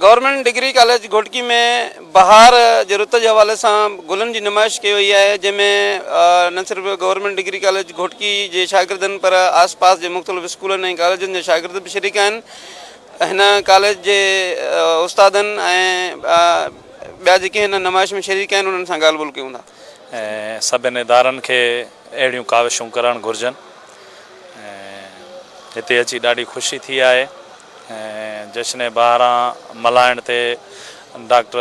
Government degree college Ghotki में बहार ज़रूरत के हवाले से गुलन की नुमाइश की हुई है, जैमें न सिर्फ गवर्नमेंट डिग्री कॉलेज घोटकी के शागिर्दन पर आस पास के मुख्तलिफ़ स्कूलों ऐं कॉलेजन के शागिर्द भी शरीक आहिनि। हिन कॉलेज के उस्तादन ऐं ॿिया जेके हिन नुमाइश में शरीक आहिनि उन्हनि सां ॻाल्हि ॿोल कयूं था। सभिनी इदारनि खे अहिड़ियूं काविशूं करणु घुरिजनि। हिते अची ॾाढी ख़ुशी थी आहे। जश्न ॿारहं मल्हाइण ते डॉक्टर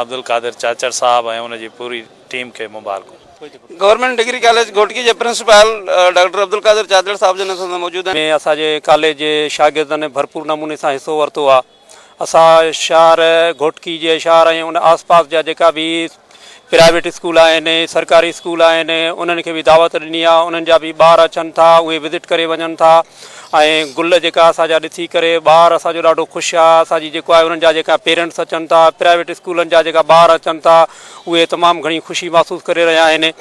अब्दुल कादिर चाचर साहब ऐं उनजी पूरी टीम खे मुबारकूं। गवर्नमेंट डिग्री कॉलेज घोटकी के प्रिंसिपल डॉक्टर अब्दुल कादिर चाचर साहब जन सां मौजूद हैं। में असांजे कॉलेज जे शागिर्दनि भरपूर नमूने सां हिस्सो वरितो आहे। असां शहर घोटकी जे शहर ऐं उन आसपास जा जेका भी प्राइवेट स्कूल आहिनि, सरकारी स्कूल आहिनि, उन्हनि खे बि दावत ॾिनी आहे। उन्हनि जा बि ॿार अचनि था, उहे विज़िट करे वञनि था ऐं गुल जेका असांजा ॾिसी करे ॿार असांजो ॾाढो ख़ुशि आहे। असांजी जेको आहे उन्हनि जा जेका पेरेंट्स अचनि था, प्राइवेट स्कूलनि जा जेका ॿार अचनि था, उहे तमामु घणी ख़ुशी महसूसु करे रहिया आहिनि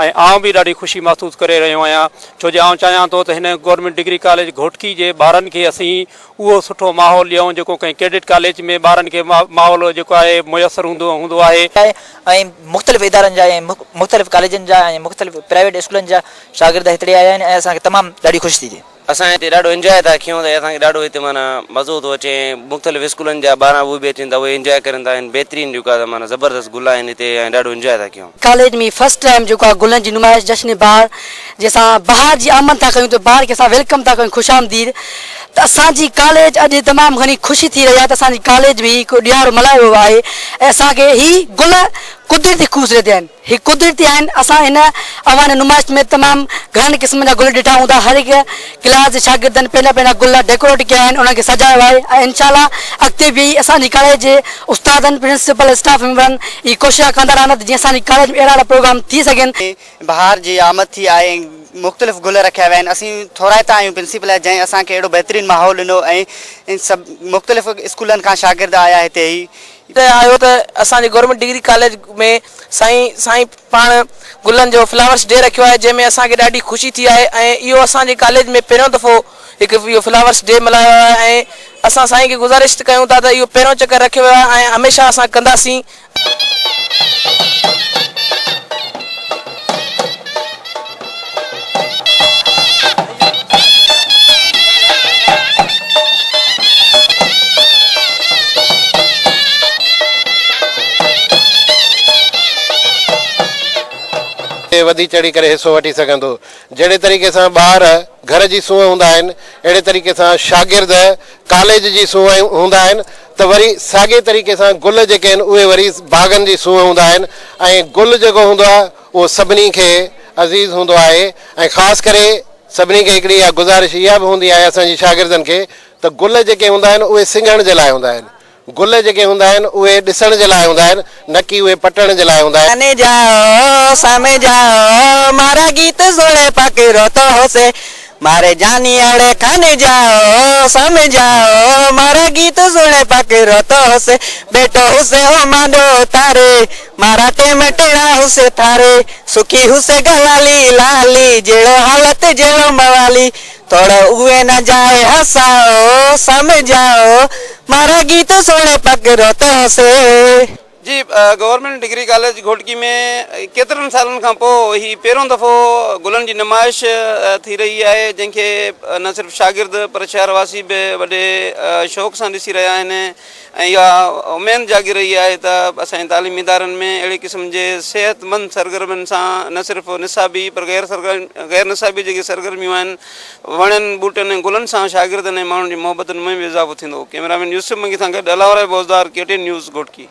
ऐं आउं बि ॾाढी ख़ुशी महसूसु करे रहियो आहियां, छो जो आउं चाहियां थो त हिन गवर्नमेंट डिग्री कॉलेज घोटकी जे ॿारनि खे असीं उहो सुठो माहौल ॾियूं जेको कंहिं कैडेट कॉलेज में ॿारनि खे माहौल जेको आहे मुयसरु हूंदो आहे। ऐं मुख़्तलिफ़ इदारनि जा ऐं मुख़्तलिफ़ कॉलेजनि जा ऐं मुख़्तलिफ़ प्राइवेट स्कूलनि जा शागिर्द हिते आया आहिनि ऐं असांखे तमामु ॾाढी ख़ुशी थी थिए। असां हिते ॾाढो इंजॉय था कयूं, असांखे ॾाढो हिते माना मज़ो थो अचे। मुख़्तलिफ़ स्कूलनि जा ॿार उहे बि अचनि था, उहे इंजॉय करनि था। बहितरीनु जेका माना ज़बरदस्त गुल आहिनि हिते ऐं ॾाढो इंजॉय था कयूं। कॉलेज में फर्स्ट टाइम जेको आहे गुलनि जी नुमाइश जश्न बहार जंहिंसां बहार जी आमद था कयूं, त बहार खे असां वेलकम था कयूं, ख़ुशि आमदीद। त असांजी कॉलेज अॼु तमामु घणी ख़ुशी थी रही आहे त असांजी कॉलेज में हिकु ॾियारो मल्हायो वियो आहे ऐं असांखे ही गुल कुदरती ख़ूबसूरत आहिनि, ही कुदरती आहिनि। असां हिन अवान नुमाइश में तमामु घणनि क़िस्म जा गुल ॾिठा हूंदा। हर हिकु क्लास जे शागिर्दनि पंहिंजा गुल डेकोरेट कया आहिनि, उन्हनि खे सजायो आहे ऐं इंशाअल्लाह अॻिते बि असांजी कॉलेज जे उस्तादनि, प्रिंसिपल, स्टाफ मेंबरनि इहा कोशिशि कंदा रहंदा त जीअं असांजी कॉलेज में अहिड़ा प्रोग्राम थी सघनि। बहार जी आमद थी आहे, मुख़्तलिफ़ गुल रखिया विया आहिनि। असीं थोराइता आहियूं प्रिंसिपल जंहिं असांखे अहिड़ो बहितरीनु माहौल ॾिनो ऐं सभु मुख़्तलिफ़ स्कूलनि खां शागिर्द आया हिते ई आयो त असांजे गवर्नमेंट डिग्री कॉलेज में साईं पाण गुलनि जो फ्लावर्स डे रखियो आहे, जंहिंमें असांखे ॾाढी ख़ुशी थी आहे ऐं इहो असांजे कॉलेज में पहिरियों दफ़ो हिकु इहो फ्लावर्स डे मल्हायो आहे ऐं असां साईं खे गुज़ारिश कयूं था त इहो पहिरियों चकर रखियो वियो आहे ऐं हमेशह असां कंदासीं। वधी चढ़ी करे हिस्सो वठी सघंदो। जहिड़े तरीक़े सां ॿार घर जी सूंह हूंदा आहिनि, अहिड़े तरीक़े सां शागिर्द कॉलेज जी सूंह हूंदा आहिनि, त वरी साॻे तरीक़े सां गुल जेके आहिनि उहे वरी बाग़नि जी सूंह हूंदा आहिनि ऐं गुल जेको हूंदो आहे उहो सभिनी खे अज़ीज़ हूंदो आहे। ऐं ख़ासि करे सभिनी खे हिकिड़ी इहा गुज़ारिश इहा बि हूंदी आहे असांजी शागिर्दनि खे त गुल जेके हूंदा आहिनि उहे सिंघण जे लाइ हूंदा आहिनि, गुल जेके हूंदा आहिनि उहे ॾिसण जे लाइ हूंदा आहिनि, न की उहे पटण जे लाइ हूंदा आहिनि। जाओ सामे जाओ मारा गीत सुने पाके रोतो होसे, मारे जानी अड़े खाने जाओ सामे जाओ मारा गीत सुने पाके रोतो होसे, बेटो हुसे हो मांडो तारे मारा टेम टेड़ा हुसे थारे, सुखी हुसे गलाली लाली जेड़ो हालत जेड़ो मवाली, थोड़ा उए न जाए हसाओ सामे जाओ मारा गीत सुने पाके रोतो होसे। जी, गवर्नमेंट डिग्री कॉलेज घोटकी में केतिरनि सालनि खां पोइ ही पहिरियों दफ़ो गुलनि जी नुमाइश थी रही आहे, जंहिंखे न सिर्फ़ु शागिर्द पर शहरवासी बि वॾे शौक़ सां ॾिसी रहिया आहिनि ऐं इहा उमेद जागी रही आहे त असांजे तालीमी इदारनि में अहिड़े क़िस्म जे सिहतमंद सरगर्मियुनि सां न सिर्फ़ु निसाबी पर गैर निसाबी जेके सरगर्मियूं आहिनि, वणनि ॿूटनि ऐं गुलनि सां शागिर्दनि ऐं माण्हुनि जी मोहबतनि में बि इज़ाफ़ो थींदो। कैमरामैन यूसुफ मंगी सां गॾु अलावराय बोज़दार, KTN न्यूज़ घोटकी।